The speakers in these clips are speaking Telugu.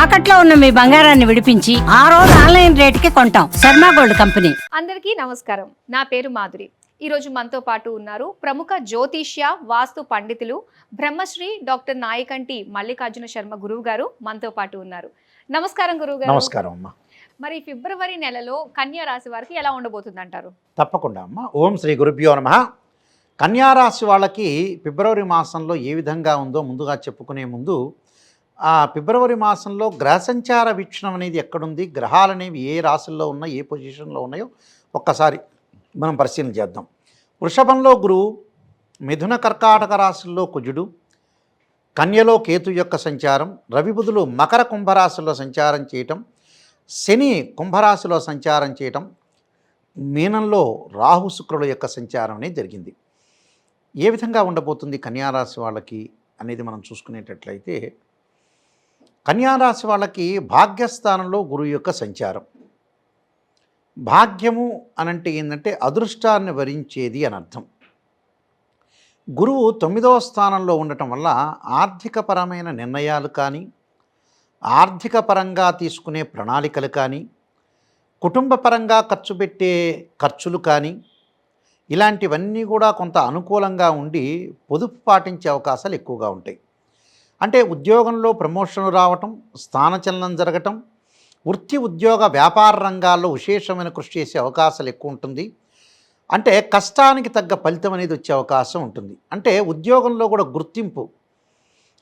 తాకట్లో ఉన్న మీ బంగారాన్ని విడిపించి ఆ రోజు ఆన్లైన్ రేటుకి కొంటాం. Sharma gold company. అందరికీ నమస్కారం. నా పేరు మాధురి. ఈరోజు మనతో పాటు ఉన్నారు ప్రముఖ జ్యోతిష్య వాస్తు పండితులు బ్రహ్మశ్రీ డాక్టర్ నాయకంటి మల్లికార్జున శర్మ గురువు గారు మనతో పాటు ఉన్నారు. నమస్కారం గురువు గారు. నమస్కారం అమ్మా. మరి ఫిబ్రవరి నెలలో కన్యా రాశి వారికి ఎలా ఉండబోతుంది అంటారు? తప్పకుండా అమ్మా. ఓం శ్రీ గురుభ్యో నమః. కన్యారాశి వాళ్ళకి ఫిబ్రవరి మాసంలో ఏ విధంగా ఉందో ముందుగా చెప్పుకునే ముందు ఆ ఫిబ్రవరి మాసంలో గ్రహ సంచార వీక్షణం అనేది ఎక్కడుంది, గ్రహాలు అనేవి ఏ రాశుల్లో ఉన్నాయి, ఏ పొజిషన్లో ఉన్నాయో ఒక్కసారి మనం పరిశీలన చేద్దాం. వృషభంలో గురువు, మిథున కర్కాటక రాశుల్లో కుజుడు, కన్యలో కేతు యొక్క సంచారం, రవి బుధులు మకర కుంభరాశిలో సంచారం చేయటం, శని కుంభరాశిలో సంచారం చేయటం, మీనంలో రాహు శుక్రుల యొక్క సంచారం అనేది జరిగింది. ఏ విధంగా ఉండబోతుంది కన్యారాశి వాళ్ళకి అనేది మనం చూసుకునేటట్లయితే, కన్యారాశి వాళ్ళకి భాగ్యస్థానంలో గురువు యొక్క సంచారం. భాగ్యము అనంటే ఏంటంటే అదృష్టాన్ని వరించేది అని అర్థం. గురువు 9వ స్థానంలో ఉండటం వల్ల ఆర్థికపరమైన నిర్ణయాలు కానీ, ఆర్థిక పరంగా తీసుకునే ప్రణాళికలు కానీ, కుటుంబ పరంగా ఖర్చు పెట్టే ఖర్చులు కానీ, ఇలాంటివన్నీ కూడా కొంత అనుకూలంగా ఉండి పొదుపు పాటించే అవకాశాలు ఎక్కువగా ఉంటాయి. అంటే ఉద్యోగంలో ప్రమోషన్లు రావటం, స్థానచలనం జరగటం, వృత్తి ఉద్యోగ వ్యాపార రంగాల్లో విశేషమైన కృషి చేసే అవకాశాలు ఎక్కువ ఉంటుంది. అంటే కష్టానికి తగ్గ ఫలితం అనేది వచ్చే అవకాశం ఉంటుంది. అంటే ఉద్యోగంలో కూడా గుర్తింపు,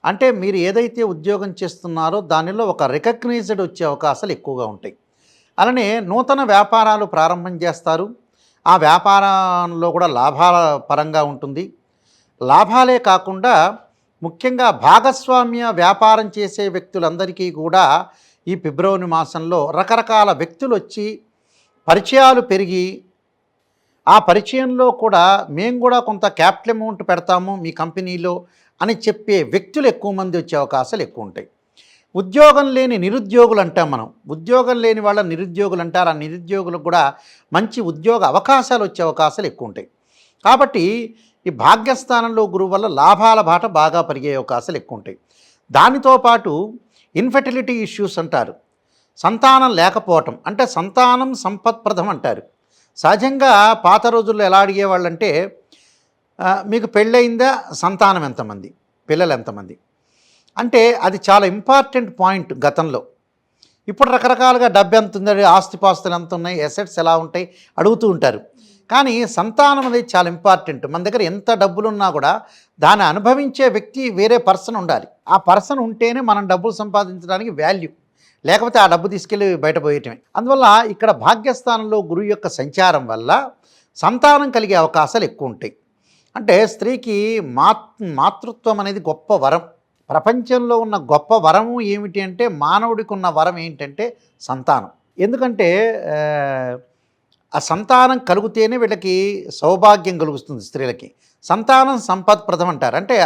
అంటే మీరు ఏదైతే ఉద్యోగం చేస్తున్నారో దానిలో ఒక రికగ్నైజ్డ్ వచ్చే అవకాశాలు ఎక్కువగా ఉంటాయి. అలానే నూతన వ్యాపారాలు ప్రారంభం చేస్తారు. ఆ వ్యాపారంలో కూడా లాభాల పరంగా ఉంటుంది. లాభాలే కాకుండా ముఖ్యంగా భాగస్వామ్య వ్యాపారం చేసే వ్యక్తులందరికీ కూడా ఈ ఫిబ్రవరి మాసంలో రకరకాల వ్యక్తులు వచ్చి పరిచయాలు పెరిగి, ఆ పరిచయంలో కూడా మేము కూడా కొంత క్యాపిటల్ అమౌంట్ పెడతాము మీ కంపెనీలో అని చెప్పే వ్యక్తులు ఎక్కువ మంది వచ్చే అవకాశాలు ఎక్కువ ఉంటాయి. ఉద్యోగం లేని నిరుద్యోగులు అంటాం మనం. ఉద్యోగం లేని వాళ్ళ నిరుద్యోగులు అంటారు. ఆ నిరుద్యోగులకు కూడా మంచి ఉద్యోగ అవకాశాలు వచ్చే అవకాశాలు ఎక్కువ ఉంటాయి. కాబట్టి ఈ భాగ్యస్థానంలో గురువు వల్ల లాభాల బాట బాగా పెరిగే అవకాశాలు ఎక్కువ ఉంటాయి. దానితో పాటు ఇన్ఫెర్టిలిటీ ఇష్యూస్ అంటారు, సంతానం లేకపోవటం, అంటే సంతానం సంపత్ప్రదం అంటారు. సహజంగా పాత రోజుల్లో ఎలా అడిగేవాళ్ళంటే మీకు పెళ్ళయిందా, సంతానం ఎంతమంది, పిల్లలు ఎంతమంది, అంటే అది చాలా ఇంపార్టెంట్ పాయింట్ గతంలో. ఇప్పుడు రకరకాలుగా డబ్బు ఎంత ఉంది, ఆస్తిపాస్తులు ఎంత ఉన్నాయి, అసెట్స్ ఎలా ఉంటాయి అడుగుతూ ఉంటారు. కానీ సంతానం అనేది చాలా ఇంపార్టెంట్. మన దగ్గర ఎంత డబ్బులున్నా కూడా దాన్ని అనుభవించే వ్యక్తి వేరే పర్సన్ ఉండాలి. ఆ పర్సన్ ఉంటేనే మనం డబ్బులు సంపాదించడానికి వాల్యూ, లేకపోతే ఆ డబ్బు తీసుకెళ్ళి బయటపోయేయటమే. అందువల్ల ఇక్కడ భాగ్యస్థానంలో గురువు యొక్క సంచారం వల్ల సంతానం కలిగే అవకాశాలు ఎక్కువ ఉంటాయి. అంటే స్త్రీకి మాతృత్వం అనేది గొప్ప వరం. ప్రపంచంలో ఉన్న గొప్ప వరము ఏమిటి అంటే, మానవుడికి ఉన్న వరం ఏంటంటే సంతానం. ఎందుకంటే ఆ సంతానం కలిగితేనే వీళ్ళకి సౌభాగ్యం కలుగుతుంది. స్త్రీలకి సంతానం సంపత్ప్రదం అంటారు. అంటే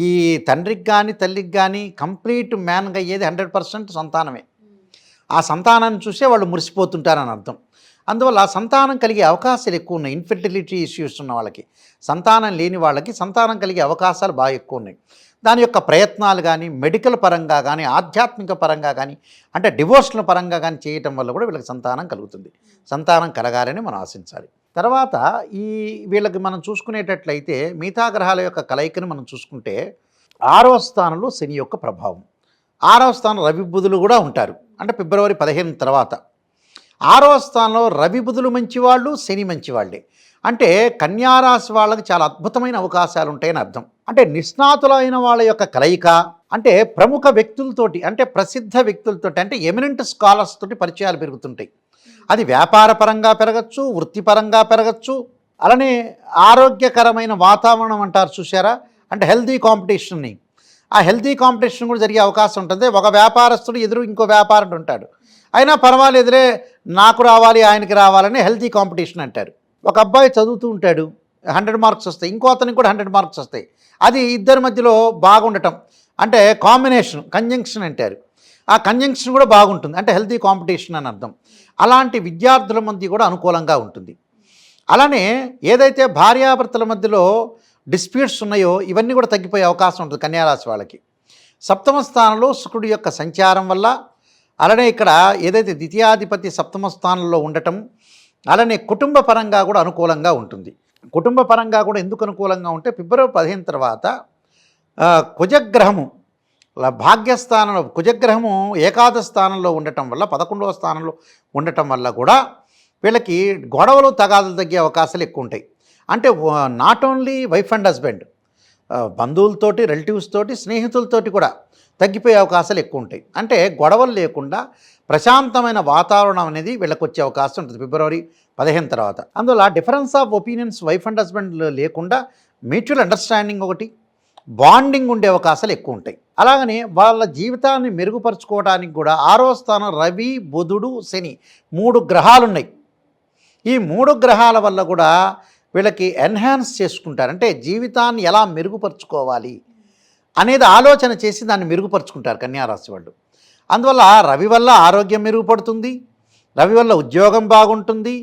ఈ తండ్రికి కానీ తల్లికి కానీ కంప్లీట్ మ్యాన్గా అయ్యేది 100% సంతానమే. ఆ సంతానాన్ని చూసే వాళ్ళు మురిసిపోతుంటారని అర్థం. అందువల్ల సంతానం కలిగే అవకాశాలు ఎక్కువ ఉన్నాయి. ఇన్ఫెర్టిలిటీ ఇష్యూస్ ఉన్న వాళ్ళకి, సంతానం లేని వాళ్ళకి సంతానం కలిగే అవకాశాలు బాగా ఎక్కువ ఉన్నాయి. దాని యొక్క ప్రయత్నాలు కానీ, మెడికల్ పరంగా కానీ, ఆధ్యాత్మిక పరంగా కానీ, అంటే డివోషనల్ పరంగా కానీ చేయటం వల్ల కూడా వీళ్ళకి సంతానం కలుగుతుంది. సంతానం కలగాలని మనం ఆశించాలి. తర్వాత వీళ్ళకి మనం చూసుకునేటట్లయితే మిగతా గ్రహాల యొక్క కలయికను మనం చూసుకుంటే 6వ స్థానంలో శని యొక్క ప్రభావం. 6వ స్థానం రవి బుధులు కూడా ఉంటారు. అంటే ఫిబ్రవరి 15 తర్వాత 6వ స్థానంలో రవి బుధులు మంచివాళ్ళు, శని మంచివాళ్ళే. అంటే కన్యారాశి వాళ్ళకి చాలా అద్భుతమైన అవకాశాలు ఉంటాయని అర్థం. అంటే నిష్ణాతులైన వాళ్ళ యొక్క కలయిక, అంటే ప్రముఖ వ్యక్తులతోటి, అంటే ప్రసిద్ధ వ్యక్తులతోటి, అంటే ఎమినెంట్ స్కాలర్స్ తోటి పరిచయాలు పెరుగుతుంటాయి. అది వ్యాపార పరంగా పెరగచ్చు, వృత్తిపరంగా పెరగచ్చు. అలానే ఆరోగ్యకరమైన వాతావరణం అంటారు చూసారా, అంటే హెల్తీ కాంపిటీషన్ని, ఆ హెల్తీ కాంపిటీషన్ కూడా జరిగే అవకాశం ఉంటుంది. ఒక వ్యాపారస్తుడు ఎదురు ఇంకో వ్యాపారుడు ఉంటాడు, అయినా పర్వాలేదులే నాకు రావాలి ఆయనకి రావాలని హెల్తీ కాంపిటీషన్ అంటారు. ఒక అబ్బాయి చదువుతూ ఉంటాడు, 100 మార్క్స్ వస్తాయి, ఇంకో అతనికి కూడా 100 మార్క్స్ వస్తాయి. అది ఇద్దరి మధ్యలో బాగుండటం, అంటే కాంబినేషన్, కంజంక్షన్ అంటారు. ఆ కంజంక్షన్ కూడా బాగుంటుంది, అంటే హెల్తీ కాంపిటీషన్ అని అర్థం. అలాంటి విద్యార్థుల మధ్య కూడా అనుకూలంగా ఉంటుంది. అలానే ఏదైతే భార్యాభర్తల మధ్యలో డిస్ప్యూట్స్ ఉన్నాయో ఇవన్నీ కూడా తగ్గిపోయే అవకాశం ఉంటుంది కన్యారాశి వాళ్ళకి. సప్తమ స్థానంలో శుక్రుడి యొక్క సంచారం వల్ల, అలానే ఇక్కడ ఏదైతే ద్వితీయాధిపతి సప్తమ స్థానంలో ఉండటం, అలానే కుటుంబ పరంగా కూడా అనుకూలంగా ఉంటుంది. కుటుంబ పరంగా కూడా ఎందుకు అనుకూలంగా ఉంటే ఫిబ్రవరి 15 తర్వాత కుజగ్రహము భాగ్యస్థానంలో, కుజగ్రహము ఏకాదశ స్థానంలో ఉండటం వల్ల, 11వ స్థానంలో ఉండటం వల్ల కూడా వీళ్ళకి గొడవలు తగాదులు తగ్గే అవకాశాలు ఎక్కువ ఉంటాయి. అంటే not only wife and husband, బంధువులతోటి, రిలేటివ్స్ తోటి, స్నేహితులతోటి కూడా తగ్గిపోయే అవకాశాలు ఎక్కువ ఉంటాయి. అంటే గొడవలు లేకుండా ప్రశాంతమైన వాతావరణం అనేది వీళ్ళకి వచ్చే అవకాశం ఉంటుంది ఫిబ్రవరి 15 తర్వాత. అందువల్ల difference of opinions wife and husband లేకుండా మ్యూచువల్ అండర్స్టాండింగ్ ఒకటి, బాండింగ్ ఉండే అవకాశాలు ఎక్కువ ఉంటాయి. అలాగనే వాళ్ళ జీవితాన్ని మెరుగుపరుచుకోవడానికి కూడా 6వ స్థానం రవి, బుధుడు, శని 3 గ్రహాలు ఉన్నాయి. ఈ 3 గ్రహాల వల్ల కూడా వీళ్ళకి ఎన్హాన్స్ చేసుకుంటారు. అంటే జీవితాన్ని ఎలా మెరుగుపరుచుకోవాలి అనేది ఆలోచన చేసి దాన్ని మెరుగుపరుచుకుంటారు కన్యారాశి వాళ్ళు. అందువల్ల రవి వల్ల ఆరోగ్యం మెరుగుపడుతుంది, రవి వల్ల ఉద్యోగం బాగుంటుంది,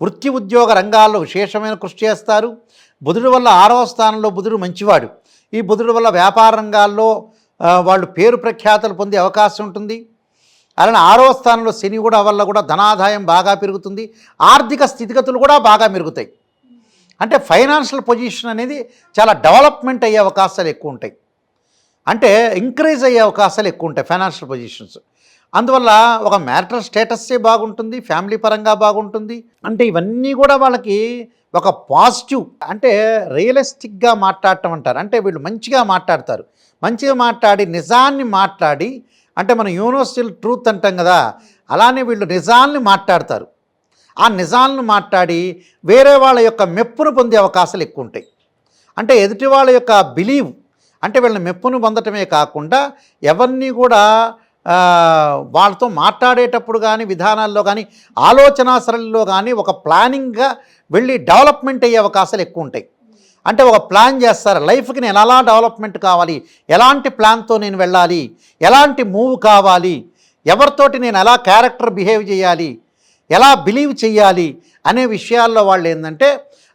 వృత్తి ఉద్యోగ రంగాల్లో విశేషమైన కృషి చేస్తారు. బుధుడు వల్ల 6వ స్థానంలో బుధుడు మంచివాడు. ఈ బుధుడు వల్ల వ్యాపార రంగాల్లో వాళ్ళు పేరు ప్రఖ్యాతలు పొందే అవకాశం ఉంటుంది. అలానే 6వ స్థానంలో శని కూడా వల్ల కూడా ధనాదాయం బాగా పెరుగుతుంది, ఆర్థిక స్థితిగతులు కూడా బాగా మెరుగుతాయి. అంటే ఫైనాన్షియల్ పొజిషన్ అనేది చాలా డెవలప్మెంట్ అయ్యే అవకాశాలు ఎక్కువ ఉంటాయి. అంటే ఇంక్రీజ్ అయ్యే అవకాశాలు ఎక్కువ ఉంటాయి ఫైనాన్షియల్ పొజిషన్స్. అందువల్ల ఒక మ్యారిటల్ స్టేటస్సే బాగుంటుంది, ఫ్యామిలీ పరంగా బాగుంటుంది. అంటే ఇవన్నీ కూడా వాళ్ళకి ఒక పాజిటివ్, అంటే రియలిస్టిక్గా మాట్లాడటం అంటారు. అంటే వీళ్ళు మంచిగా మాట్లాడతారు, మంచిగా మాట్లాడి నిజాన్ని మాట్లాడి, అంటే మనం యూనివర్సల్ ట్రూత్ అంటాం కదా, అలానే వీళ్ళు నిజాన్ని మాట్లాడతారు. ఆ నిజాలను మాట్లాడి వేరే వాళ్ళ యొక్క మెప్పును పొందే అవకాశాలు ఎక్కువ ఉంటాయి. అంటే ఎదుటి వాళ్ళ యొక్క బిలీవ్, అంటే వీళ్ళని మెప్పును పొందటమే కాకుండా ఎవరిని కూడా వాళ్ళతో మాట్లాడేటప్పుడు కానీ, విధానాల్లో కానీ, ఆలోచన సరళిలో కానీ ఒక ప్లానింగ్గా వెళ్ళి డెవలప్మెంట్ అయ్యే అవకాశాలు ఎక్కువ ఉంటాయి. అంటే ఒక ప్లాన్ చేస్తారు, లైఫ్కి నేను ఎలా డెవలప్మెంట్ కావాలి, ఎలాంటి ప్లాన్తో నేను వెళ్ళాలి, ఎలాంటి మూవ్ కావాలి, ఎవరితోటి నేను ఎలా క్యారెక్టర్ బిహేవ్ చేయాలి, ఎలా బిలీవ్ చేయాలి అనే విషయాల్లో వాళ్ళు ఏంటంటే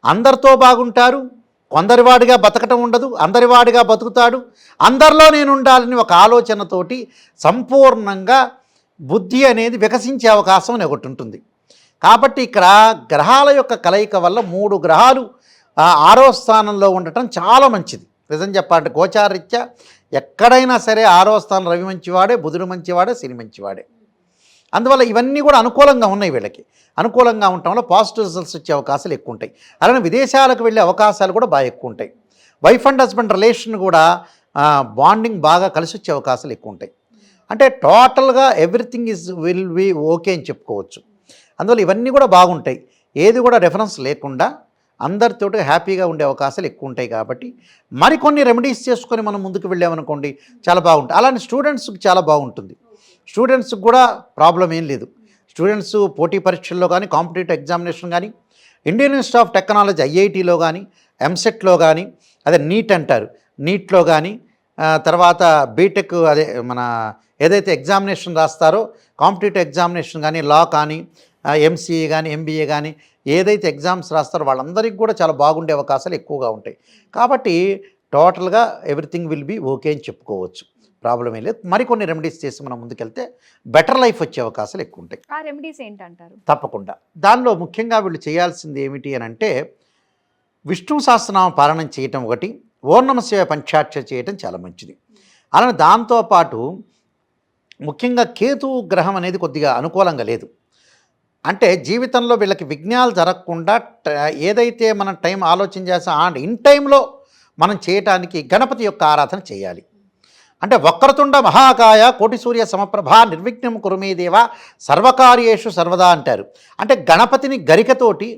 అందరితో బాగుంటారు, కొందరివాడిగా బతకటం ఉండదు, అందరివాడిగా బతుకుతాడు, అందరిలో నేను ఉండాలని ఒక ఆలోచనతోటి సంపూర్ణంగా బుద్ధి అనేది వికసించే అవకాశం అని ఒకటి ఉంటుంది. కాబట్టి ఇక్కడ గ్రహాల యొక్క కలయిక వల్ల 3 గ్రహాలు 6వ స్థానంలో ఉండటం చాలా మంచిది. నిజం చెప్పాలంటే గోచారరీత్యా ఎక్కడైనా సరే 6వ స్థానం రవి మంచివాడే, బుధుడు మంచివాడే, శని మంచివాడే. అందువల్ల ఇవన్నీ కూడా అనుకూలంగా ఉన్నాయి. వీళ్ళకి అనుకూలంగా ఉండటం వల్ల పాజిటివ్ రిజల్ట్స్ వచ్చే అవకాశాలు ఎక్కువ ఉంటాయి. అలానే విదేశాలకు వెళ్ళే అవకాశాలు కూడా బాగా ఎక్కువ ఉంటాయి. వైఫ్ అండ్ హస్బెండ్ రిలేషన్ కూడా బాండింగ్ బాగా కలిసి వచ్చే అవకాశాలు ఎక్కువ ఉంటాయి. అంటే టోటల్గా ఎవ్రీథింగ్ విల్ బి ఓకే అని చెప్పుకోవచ్చు. అందువల్ల ఇవన్నీ కూడా బాగుంటాయి. ఏది కూడా డిఫరెన్స్ లేకుండా అందరితోటి హ్యాపీగా ఉండే అవకాశాలు ఎక్కువ ఉంటాయి. కాబట్టి మరికొన్ని రెమెడీస్ చేసుకొని మనం ముందుకు వెళ్ళామనుకోండి చాలా బాగుంటుంది. అలానే స్టూడెంట్స్కి చాలా బాగుంటుంది. స్టూడెంట్స్కి కూడా ప్రాబ్లం ఏం లేదు. స్టూడెంట్స్ పోటీ పరీక్షల్లో కానీ, కాంపిటేటివ్ ఎగ్జామినేషన్ కానీ, ఇండియన్ ఇన్స్టిట్యూట్ ఆఫ్ టెక్నాలజీ ఐఐటీలో కానీ, ఎంసెట్లో కానీ, అదే నీట్ అంటారు, నీట్లో కానీ, తర్వాత బీటెక్ అదే మన ఏదైతే ఎగ్జామినేషన్ రాస్తారో కాంపిటేటివ్ ఎగ్జామినేషన్ కానీ, లా కానీ, ఎంసీఏ కానీ, ఎంబీఏ కానీ ఏదైతే ఎగ్జామ్స్ రాస్తారో వాళ్ళందరికీ కూడా చాలా బాగుండే అవకాశాలు ఎక్కువగా ఉంటాయి. కాబట్టి టోటల్గా ఎవ్రీథింగ్ విల్ బీ ఓకే అని చెప్పుకోవచ్చు. ప్రాబ్లం ఏం లేదు. మరికొన్ని రెమెడీస్ చేసి మనం ముందుకెళ్తే బెటర్ లైఫ్ వచ్చే అవకాశాలు ఎక్కువ ఉంటాయి. ఆ రెమెడీస్ ఏంటంటారు? తప్పకుండా దానిలో ముఖ్యంగా వీళ్ళు చేయాల్సింది ఏమిటి అని అంటే విష్ణు సహస్రనామ పారాయణం చేయటం ఒకటి, ఓం నమః శివాయ పంచాక్షరి చేయటం చాలా మంచిది. అలానే దాంతోపాటు ముఖ్యంగా కేతు గ్రహం అనేది కొద్దిగా అనుకూలంగా లేదు. అంటే జీవితంలో వీళ్ళకి విఘ్నాలు జరగకుండా ఏదైతే మనం టైం ఆలోచన చేస్తాం ఇన్ టైంలో మనం చేయటానికి గణపతి యొక్క ఆరాధన చేయాలి. అంటే వక్రతుండ మహాకాయ కోటి సూర్య సమప్రభ నిర్విఘ్నం కురుమే దేవ సర్వకార్యేషు సర్వదా అంటారు. అంటే గణపతిని గరికతోటి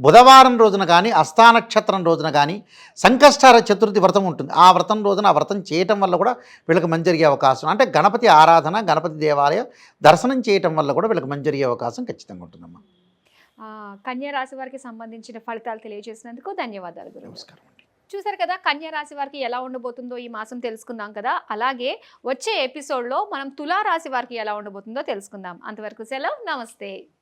బుధవారం రోజున కానీ, అస్థానక్షత్రం రోజున కానీ సంకష్టార చతుర్థి వ్రతం ఉంటుంది. ఆ వ్రతం రోజున ఆ వ్రతం చేయటం వల్ల కూడా వీళ్ళకి మంచి జరిగే అవకాశం, అంటే గణపతి ఆరాధన, గణపతి దేవాలయ దర్శనం చేయటం వల్ల కూడా వీళ్ళకి మంచి జరిగే అవకాశం ఖచ్చితంగా ఉంటుందమ్మా. కన్యా రాశి వారికి సంబంధించిన ఫలితాలు తెలియజేసినందుకు ధన్యవాదాలు గురువు. నమస్కారం. చూసారు కదా, కన్యా రాశి వారికి ఎలా ఉండబోతుందో ఈ మాసం తెలుసుకుందాం కదా. అలాగే వచ్చే ఎపిసోడ్లో మనం తులా రాశి వారికి ఎలా ఉండబోతుందో తెలుసుకుందాం. అంతవరకు సెలవు, నమస్తే.